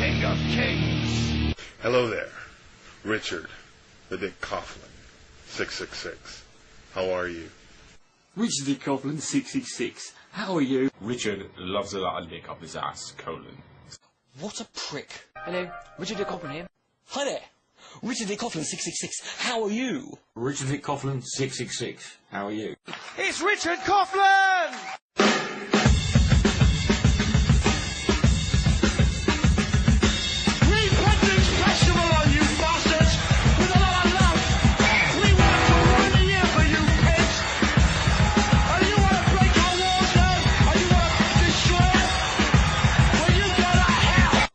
King of Kings. Hello there, Richard, the Dick Coughlan666. How are you? Richard the Coughlan666. How are you? Richard loves a lot of lick up his ass, : What a prick. Hello, Richard the Coughlan here. Hi there. Richard the Coughlan666. How are you? Richard the Coughlan666. How are you? It's Richard Coughlan! Repentance Festival on you bastards! With a lot of love! We work for one a year for you pigs! And you want to break our walls now? And you want to destroy us? Well, you go to hell!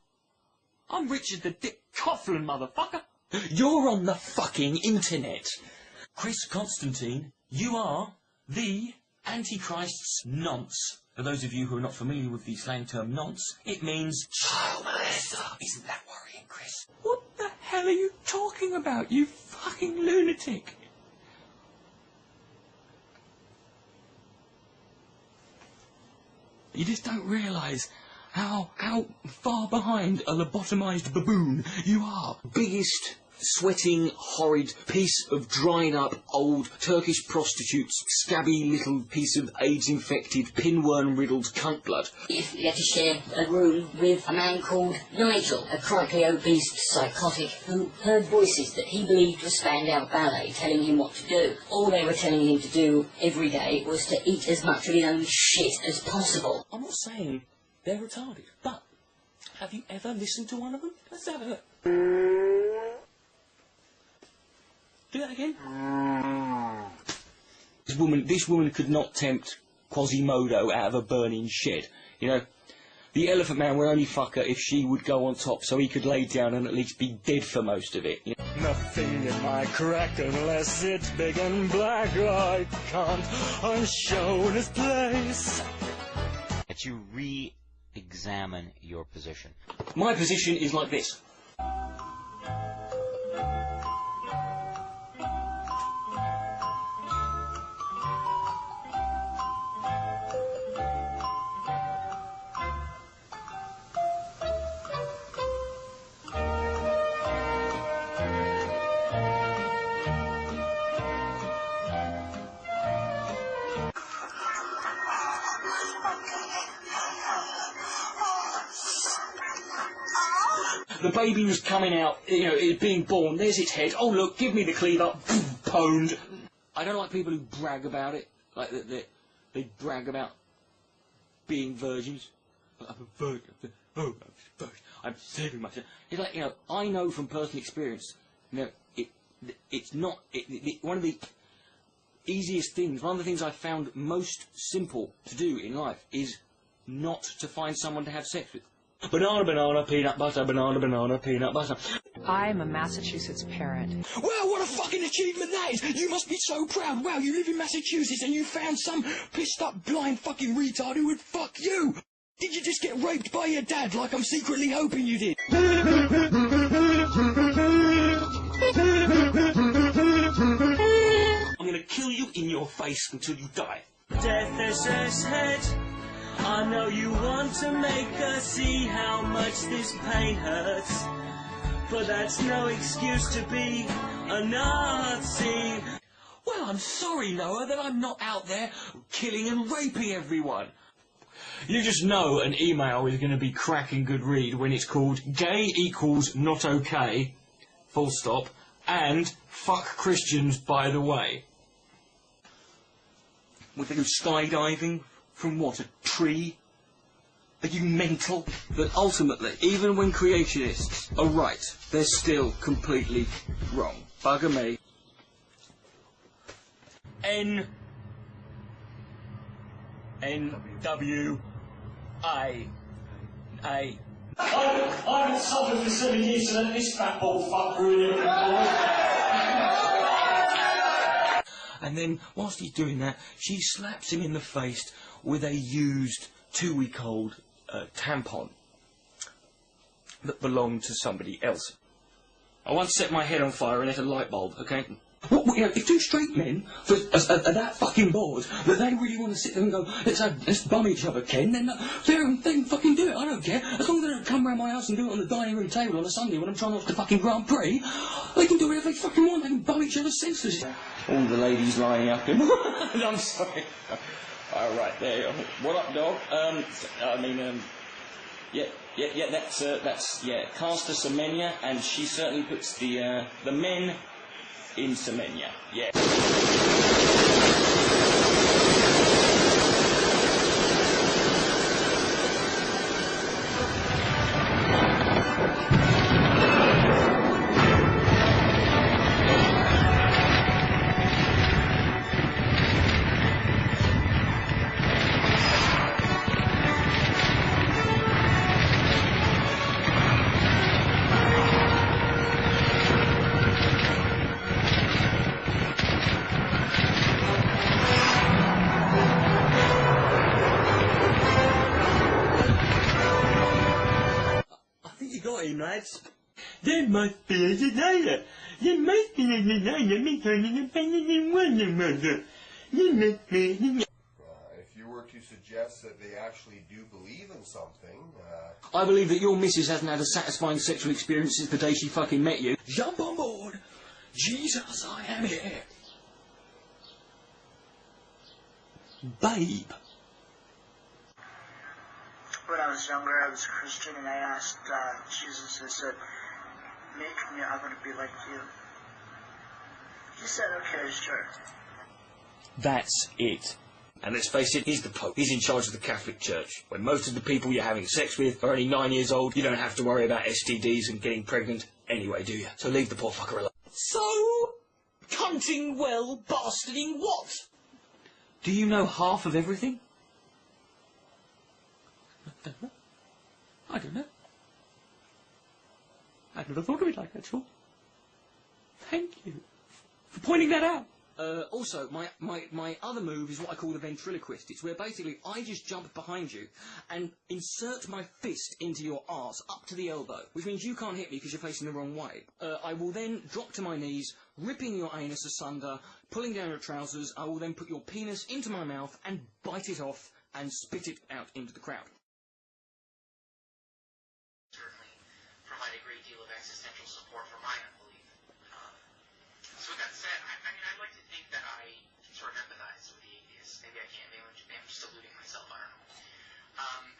I'm Richard the Dick Coughlan, motherfucker. You're on the fucking internet. Chris Constantine, you are the Antichrist's nonce. For those of you who are not familiar with the slang term nonce, it means child molester. Isn't that worrying, Chris? What the hell are you talking about, you fucking lunatic? You just don't realise how far behind a lobotomised baboon you are. Biggest, sweating, horrid piece of dried up old Turkish prostitute's scabby little piece of AIDS-infected, pinworm-riddled cunt blood. If you had to share a room with a man called Nigel, a chronically obese psychotic who heard voices that he believed were Spandau Ballet telling him what to do. All they were telling him to do every day was to eat as much of his own shit as possible. I'm not saying they're retarded, but have you ever listened to one of them? Let's have a... Do that again. This woman could not tempt Quasimodo out of a burning shed. You know, the Elephant Man would only fuck her if she would go on top so he could lay down and at least be dead for most of it. You know? Nothing in my crack unless it's big and black. I can't unshow this place. That you re-examine your position. My position is like this. The baby was coming out, you know, it being born, there's its head, oh look, give me the cleaver, pwned. I don't like people who brag about it, like they brag about being virgins. I'm a virgin, oh, I'm saving myself. It's like, you know, I know from personal experience, you know, it's not, one of the easiest things, one of the things I found most simple to do in life is not to find someone to have sex with. Banana, banana, peanut butter, banana, banana, peanut butter. I'm a Massachusetts parent. Wow, what a fucking achievement that is! You must be so proud. Wow, you live in Massachusetts and you found some pissed up blind fucking retard who would fuck you! Did you just get raped by your dad like I'm secretly hoping you did? I'm gonna kill you in your face until you die. Death is his head. I know you want to make us see how much this pain hurts, but that's no excuse to be a Nazi. Well, I'm sorry, Noah, that I'm not out there killing and raping everyone. You just know an email is going to be cracking good read when it's called gay equals not okay, full stop, and fuck Christians, by the way. Would they go skydiving? From what, a tree? Are you mental? But ultimately, even when creationists are right, they're still completely wrong. Bugger me. N-W-A. I've insulted for 7 years to let this fat ball fuck ruin it. And then, whilst he's doing that, she slaps him in the face with a used 2-week-old tampon that belonged to somebody else. I once set my head on fire and lit a light bulb, okay? What, you know, if two straight men are that fucking bored that they really want to sit there and go, let's bum each other, Ken, then they can fucking do it. I don't care. As long as they don't come round my house and do it on the dining room table on a Sunday when I'm trying to watch the fucking Grand Prix, they can do whatever they fucking want. They can bum each other senseless. All the ladies lining up. I'm sorry. All right, there you go. What up, dog? That's Caster Semenya, and she certainly puts the men in Semenya. Yeah. Lads. There must be a designer. There must be a designer because independent in Wonder. There must be if you were to suggest that they actually do believe in something... I believe that your missus hasn't had a satisfying sexual experience since the day she fucking met you. Jump on board. Jesus, I am here. Babe. When I was younger, I was a Christian, and I asked Jesus, I said, make me, I want to be like you. He said, okay, sure. That's it. And let's face it, he's the Pope. He's in charge of the Catholic Church. When most of the people you're having sex with are only 9 years old, you don't have to worry about STDs and getting pregnant anyway, do you? So leave the poor fucker alone. So, cunting well, bastarding what? Do you know half of everything? I don't know. I never thought of it like that, Sean. Thank you for pointing that out. Also, my other move is what I call the ventriloquist. It's where basically I just jump behind you and insert my fist into your arse up to the elbow, which means you can't hit me because you're facing the wrong way. I will then drop to my knees, ripping your anus asunder, pulling down your trousers. I will then put your penis into my mouth and bite it off and spit it out into the crowd. Certainly provide a great deal of existential support for my unbelief. So with that said, I'd like to think that I can sort of empathize with the atheists. Maybe I can't. Maybe I'm just deluding myself. I don't know.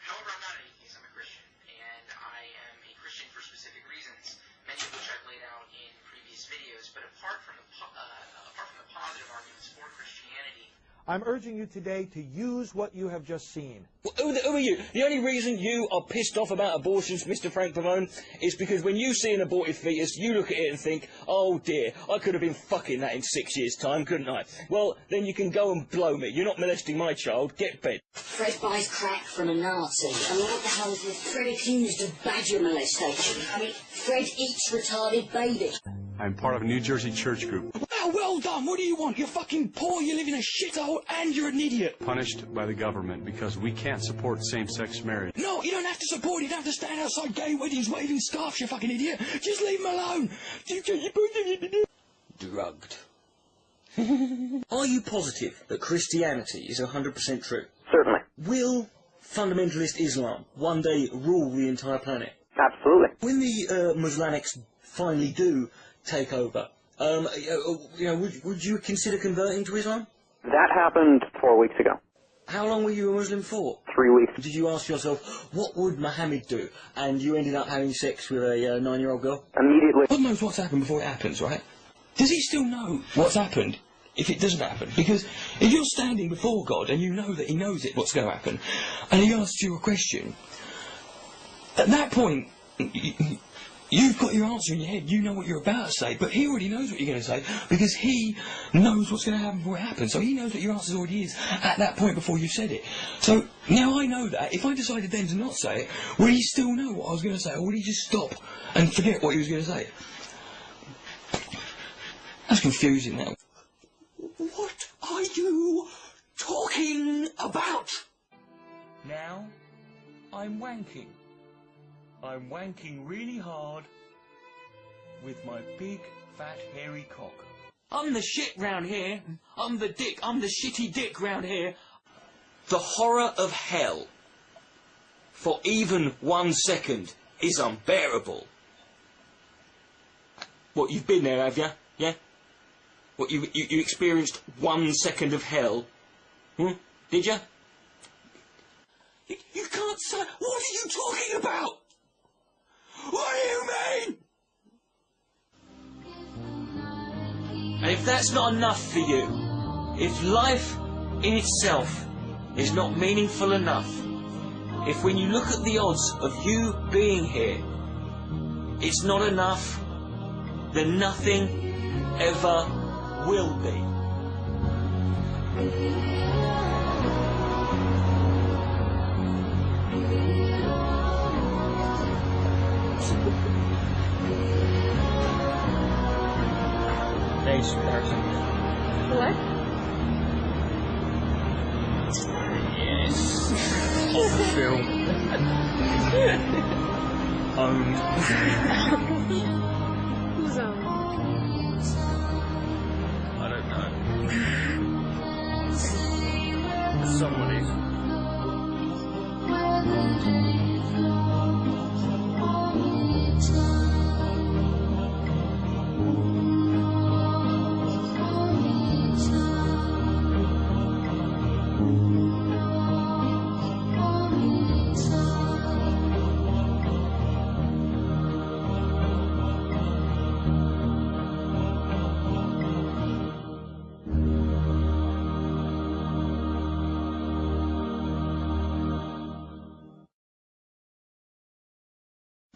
However, I'm not an atheist. I'm a Christian, and I am a Christian for specific reasons, many of which I've laid out in previous videos. But apart from the positive arguments for Christianity, I'm urging you today to use what you have just seen. Well, who are you? The only reason you are pissed off about abortions, Mr. Frank Pavone, is because when you see an aborted fetus, you look at it and think, oh dear, I could have been fucking that in 6 years' time, couldn't I? Well, then you can go and blow me. You're not molesting my child. Get bed. Fred buys crack from a Nazi. I mean, what the hell is this? Fred accused of badger molestation. I mean, Fred eats retarded babies. I'm part of a New Jersey church group. Well done. What do you want? You're fucking poor, you live in a shithole, and you're an idiot. Punished by the government because we can't support same-sex marriage. No, you don't have to support it. You don't have to stand outside gay weddings waving scarves, you fucking idiot. Just leave him alone. Drugged. Are you positive that Christianity is 100% true? Certainly. Will fundamentalist Islam one day rule the entire planet? Absolutely. When the Muslimics finally do take over, would you consider converting to Islam? That happened 4 weeks ago. How long were you a Muslim for? 3 weeks. Did you ask yourself, what would Muhammad do? And you ended up having sex with a 9-year-old girl? Immediately. God knows what's happened before it happens, right? Does he still know what's happened if it doesn't happen? Because if you're standing before God and you know that he knows what's going to happen, and he asks you a question, at that point, you've got your answer in your head. You know what you're about to say, but he already knows what you're going to say because he knows what's going to happen before it happens. So he knows what your answer already is at that point before you've said it. So now I know that. If I decided then to not say it, would he still know what I was going to say, or would he just stop and forget what he was going to say? That's confusing now. What are you talking about? Now, I'm wanking. I'm wanking really hard with my big, fat, hairy cock. I'm the shit round here. I'm the dick. I'm the shitty dick round here. The horror of hell, for even 1 second, is unbearable. What, you've been there, have you? Yeah? What, you experienced 1 second of hell? Did you? You can't say... What are you talking about? What do you mean? And if that's not enough for you, if life in itself is not meaningful enough, if when you look at the odds of you being here, it's not enough, then nothing ever will be. Nice person. What? Yes. Off film. Owned. Who's owned? I don't know. Somebody's.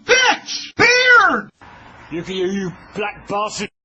Bitch! Beard! Look at you, you black bastard!